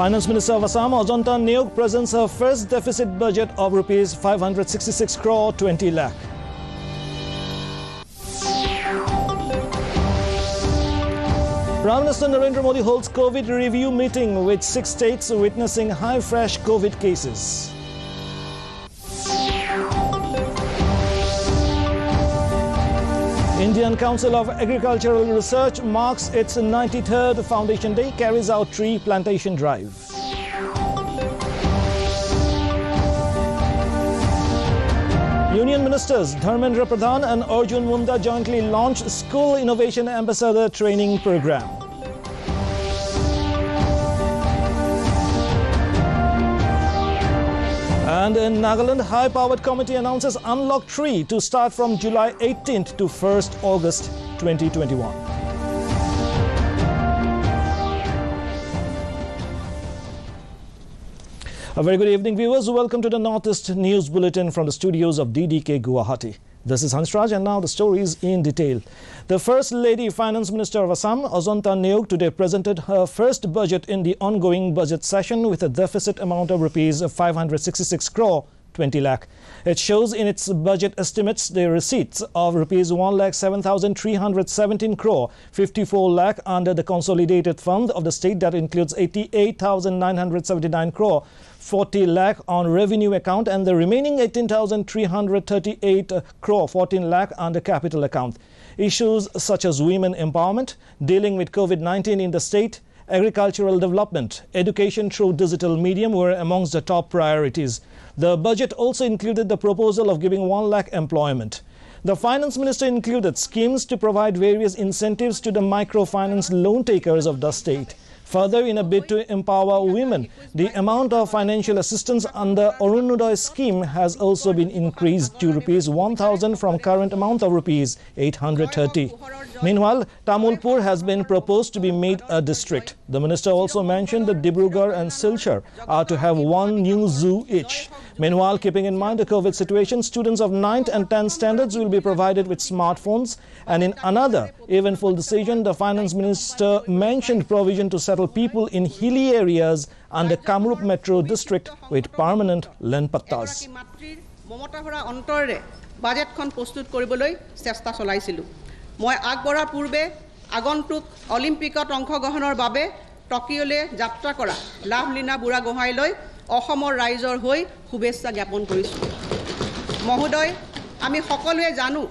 Finance Minister of Assam, Ajanta Neok, presents her first deficit budget of Rs 566 crore 20 lakh. Prime Minister Narendra Modi holds COVID review meeting with 6 states witnessing high fresh COVID cases. Indian Council of Agricultural Research marks its 93rd Foundation Day, carries out tree plantation drive. Union Ministers Dharmendra Pradhan and Arjun Munda jointly launched School Innovation Ambassador Training Program. And in Nagaland, High Powered Committee announces Unlock 3 to start from July 18th to 1st August 2021. A very good evening, viewers. Welcome to the Northeast News Bulletin from the studios of DDK Guwahati. This is Hansraj, and now the stories in detail. The First Lady Finance Minister of Assam, Ajanta Neok, today presented her first budget in the ongoing budget session with a deficit amount of Rs 566 crore 20 lakh. It shows in its budget estimates the receipts of Rs 1,07,317 crore 54 lakh under the consolidated fund of the state, that includes 88,979 crore 40 lakh on revenue account and the remaining 18,338 crore 14 lakh under capital account. Issues such as women empowerment, dealing with COVID-19 in the state, agricultural development, education through digital medium were amongst the top priorities. The budget also included the proposal of giving 1 lakh employment. The Finance Minister included schemes to provide various incentives to the microfinance loan takers of the state. Further, in a bid to empower women, the amount of financial assistance under Arunodaya scheme has also been increased to Rs 1,000 from current amount of Rs 830. Meanwhile, Tamulpur has been proposed to be made a district. The minister also mentioned that Dibrugarh and Silchar are to have 1 new zoo each. Meanwhile, keeping in mind the COVID situation, students of 9th and 10th standards will be provided with smartphones. And in another eventful decision, the Finance Minister mentioned provision to settle people in hilly areas under Kamrup Metro District with permanent land pattas. মই আগবঢ়াৰ পূৰ্বে আগন্তুক অলিম্পিকত অংশগ্ৰহণৰ বাবে টকিঅ'লৈ যাত্ৰা কৰা লাভলীনা বুঢ়াগোহাঁইলৈ অসমৰ ৰাইজৰ হৈ শুভেচ্ছা জ্ঞাপন কৰিছোঁ। মহোদয়, আমি সকলোৱে জানো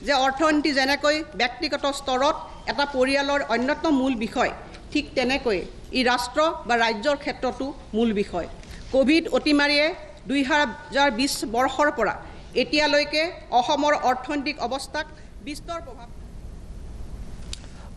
যে অৰ্থনীতি যেনেকৈ ব্যক্তিগত স্তৰত এটা পৰিয়ালৰ অন্যতম মূল বিষয়, ঠিক তেনেকৈ ই ৰাষ্ট্ৰ বা ৰাজ্যৰ ক্ষেত্ৰতো মূল বিষয়। কোভিড অতিমাৰীয়ে 2020 বৰ্ষৰ পৰা এতিয়ালৈকে অসমৰ অৰ্থনৈতিক অৱস্থাক বিস্তৰ প্ৰভাৱ।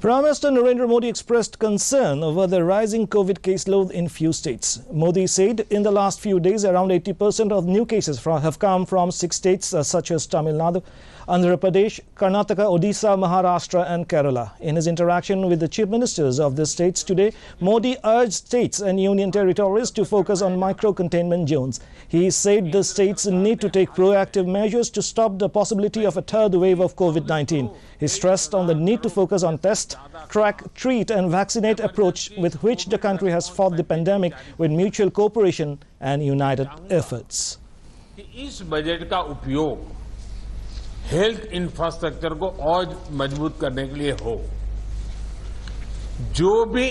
Prime Minister Narendra Modi expressed concern over the rising COVID caseload in few states. Modi said in the last few days, around 80% of new cases have come from 6 states such as Tamil Nadu, Andhra Pradesh, Karnataka, Odisha, Maharashtra and Kerala. In his interaction with the chief ministers of the states today, Modi urged states and union territories to focus on micro-containment zones. He said the states need to take proactive measures to stop the possibility of a third wave of COVID-19. He stressed on the need to focus on test, track, treat and vaccinate approach with which the country has fought the pandemic with mutual cooperation and united efforts. इस budget का उपयोग health infrastructure को और मजबूत करने के लिए हो। जो भी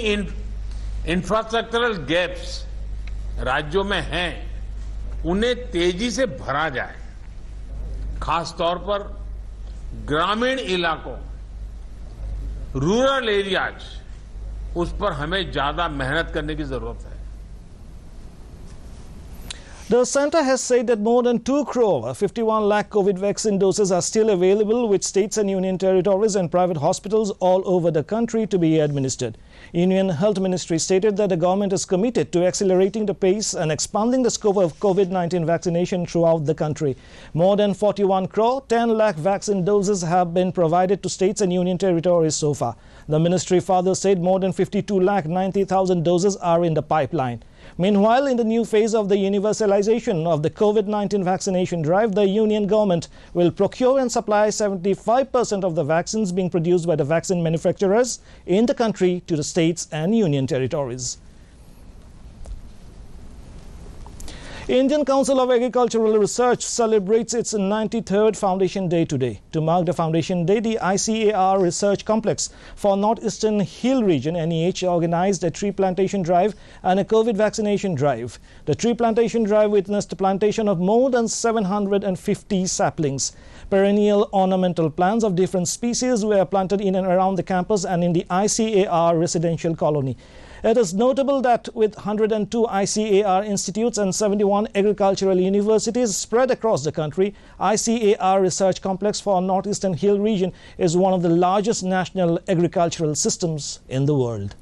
इंफ्रास्ट्रक्चरल गैप्स राज्यों में हैं, उन्हें तेजी से भरा जाए। खास तौर पर ग्रामीण इलाकों, रूरल एरियाज, उस पर हमें ज्यादा मेहनत करने की जरूरत है। The centre has said that more than 2 crore 51 lakh COVID vaccine doses are still available with states and union territories and private hospitals all over the country to be administered. Union Health Ministry stated that the government is committed to accelerating the pace and expanding the scope of COVID-19 vaccination throughout the country. More than 41 crore 10 lakh vaccine doses have been provided to states and union territories so far. The ministry further said more than 52 lakh 90,000 doses are in the pipeline. Meanwhile, in the new phase of the universalization of the COVID-19 vaccination drive, the union government will procure and supply 75% of the vaccines being produced by the vaccine manufacturers in the country to the states and union territories. Indian Council of Agricultural Research celebrates its 93rd Foundation Day today. To mark the Foundation Day, the ICAR Research Complex for Northeastern Hill Region (NEH) organized a tree plantation drive and a COVID vaccination drive. The tree plantation drive witnessed the plantation of more than 750 saplings. Perennial ornamental plants of different species were planted in and around the campus and in the ICAR residential colony. It is notable that with 102 ICAR institutes and 71 agricultural universities spread across the country, ICAR Research Complex for Northeastern Hill Region is one of the largest national agricultural systems in the world.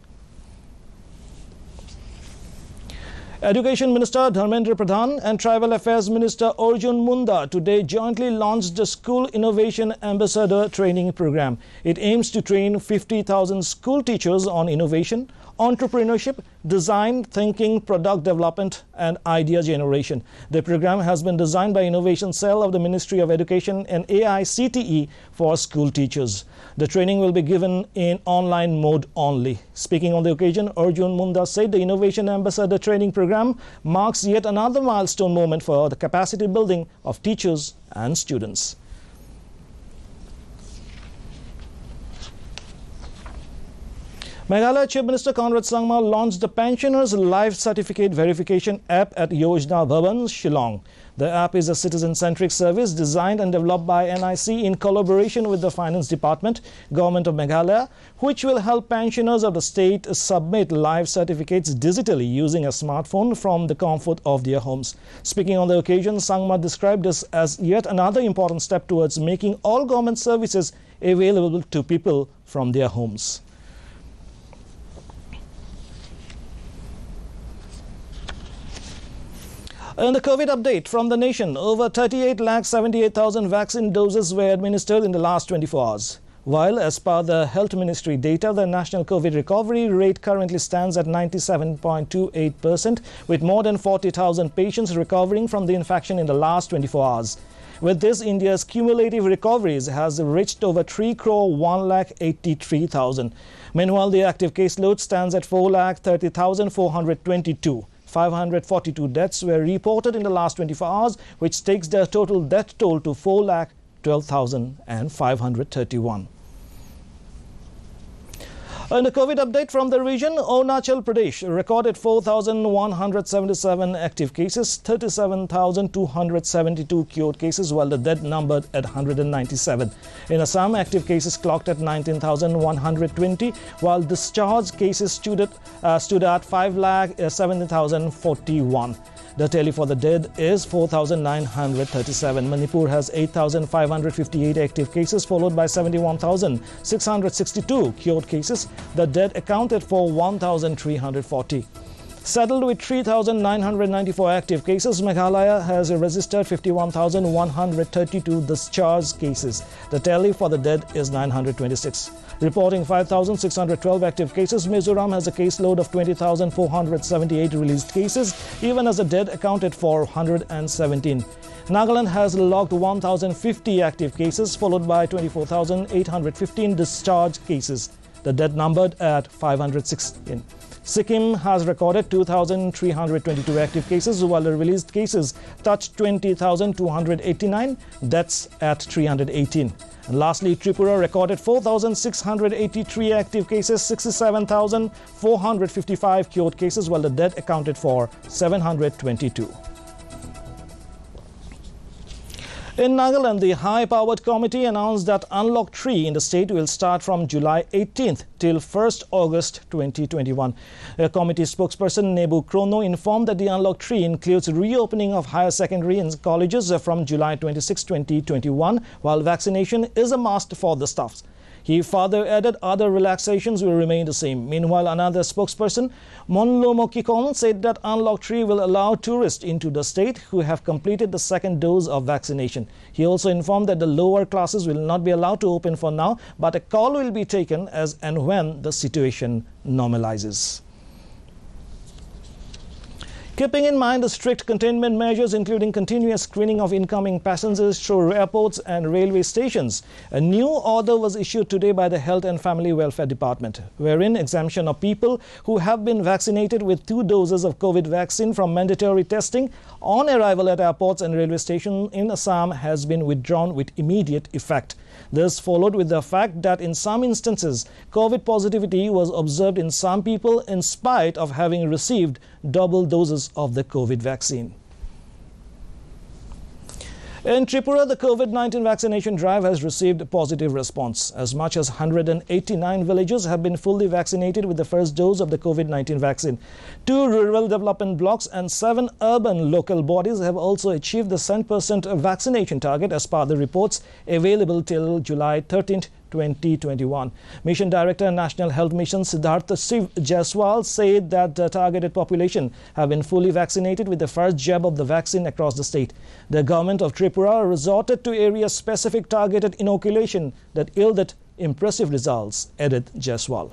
Education Minister Dharmendra Pradhan and Tribal Affairs Minister Arjun Munda today jointly launched the School Innovation Ambassador Training Program. It aims to train 50,000 school teachers on innovation, entrepreneurship, design, thinking, product development and idea generation. The program has been designed by Innovation Cell of the Ministry of Education and AICTE for school teachers. The training will be given in online mode only. Speaking on the occasion, Arjun Munda said the Innovation Ambassador Training Program marks yet another milestone moment for the capacity building of teachers and students. Meghalaya Chief Minister Conrad Sangma launched the Pensioners Life Certificate Verification app at Yojna Bhavan, Shillong. The app is a citizen-centric service designed and developed by NIC in collaboration with the Finance Department, Government of Meghalaya, which will help pensioners of the state submit life certificates digitally using a smartphone from the comfort of their homes. Speaking on the occasion, Sangma described this as yet another important step towards making all government services available to people from their homes. In the COVID update from the nation, over 38,78,000 vaccine doses were administered in the last 24 hours. While, as per the Health Ministry data, the national COVID recovery rate currently stands at 97.28%, with more than 40,000 patients recovering from the infection in the last 24 hours. With this, India's cumulative recoveries has reached over 3,183,000. Meanwhile, the active caseload stands at 4,30,422. 542 deaths were reported in the last 24 hours, which takes the total death toll to 4,12,531. In the COVID update from the region, Arunachal Pradesh recorded 4,177 active cases, 37,272 cured cases, while the dead numbered at 197. In Assam, active cases clocked at 19,120, while discharged cases stood at 5,70,041. The tally for the dead is 4,937. Manipur has 8,558 active cases, followed by 71,662 cured cases. The dead accounted for 1,340. Settled with 3,994 active cases, Meghalaya has registered 51,132 discharged cases. The tally for the dead is 926. Reporting 5,612 active cases, Mizoram has a caseload of 20,478 released cases, even as the dead accounted for 117. Nagaland has logged 1,050 active cases, followed by 24,815 discharged cases. The dead numbered at 516. Sikkim has recorded 2,322 active cases, while the released cases touched 20,289, deaths at 318. And lastly, Tripura recorded 4,683 active cases, 67,455 cured cases, while the dead accounted for 722. In Nagaland, the high-powered committee announced that Unlock 3 in the state will start from July 18th till 1st August 2021. A committee spokesperson, Nebu Krono, informed that the Unlock 3 includes reopening of higher secondary and colleges from July 26, 2021, while vaccination is a must for the staffs. He further added other relaxations will remain the same. Meanwhile, another spokesperson, Monlomo Kikon, said that Unlock 3 will allow tourists into the state who have completed the second dose of vaccination. He also informed that the lower classes will not be allowed to open for now, but a call will be taken as and when the situation normalizes. Keeping in mind the strict containment measures, including continuous screening of incoming passengers through airports and railway stations, a new order was issued today by the Health and Family Welfare Department, wherein exemption of people who have been vaccinated with 2 doses of COVID vaccine from mandatory testing on arrival at airports and railway stations in Assam has been withdrawn with immediate effect. This followed with the fact that in some instances, COVID positivity was observed in some people in spite of having received double doses of the COVID vaccine. In Tripura, the COVID-19 vaccination drive has received a positive response. As much as 189 villages have been fully vaccinated with the first dose of the COVID-19 vaccine. 2 rural development blocks and 7 urban local bodies have also achieved the 100% vaccination target as per the reports available till July 13th, 2021. Mission Director National Health Mission Siddhartha Shiv Jaiswal said that the targeted population have been fully vaccinated with the first jab of the vaccine across the state. The government of Tripura resorted to area-specific targeted inoculation that yielded impressive results, added Jaiswal.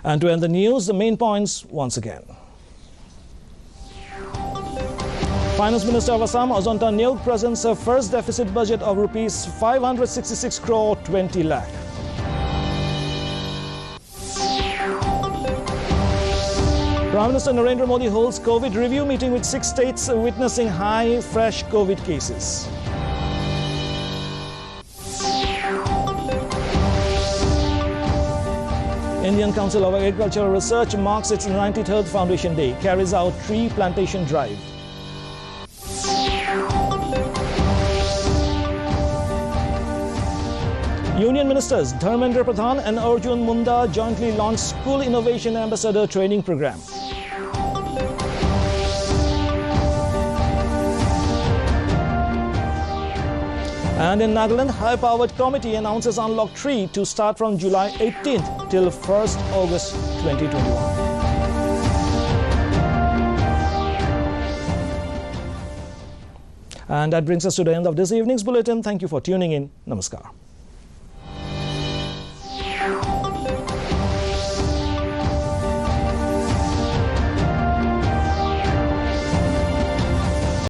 And to end the news, the main points once again. Finance Minister of Assam, Ajanta Neok, presents her first deficit budget of rupees 566 crore 20 lakh. Prime Minister Narendra Modi holds COVID review meeting with 6 states witnessing high fresh COVID cases. Indian Council of Agricultural Research marks its 93rd Foundation Day, carries out tree plantation drive. Union Ministers Dharmendra Pradhan and Arjun Munda jointly launched School Innovation Ambassador Training Program. And in Nagaland, high-powered committee announces Unlock 3 to start from July 18th till 1st August 2021. And that brings us to the end of this evening's bulletin. Thank you for tuning in. Namaskar.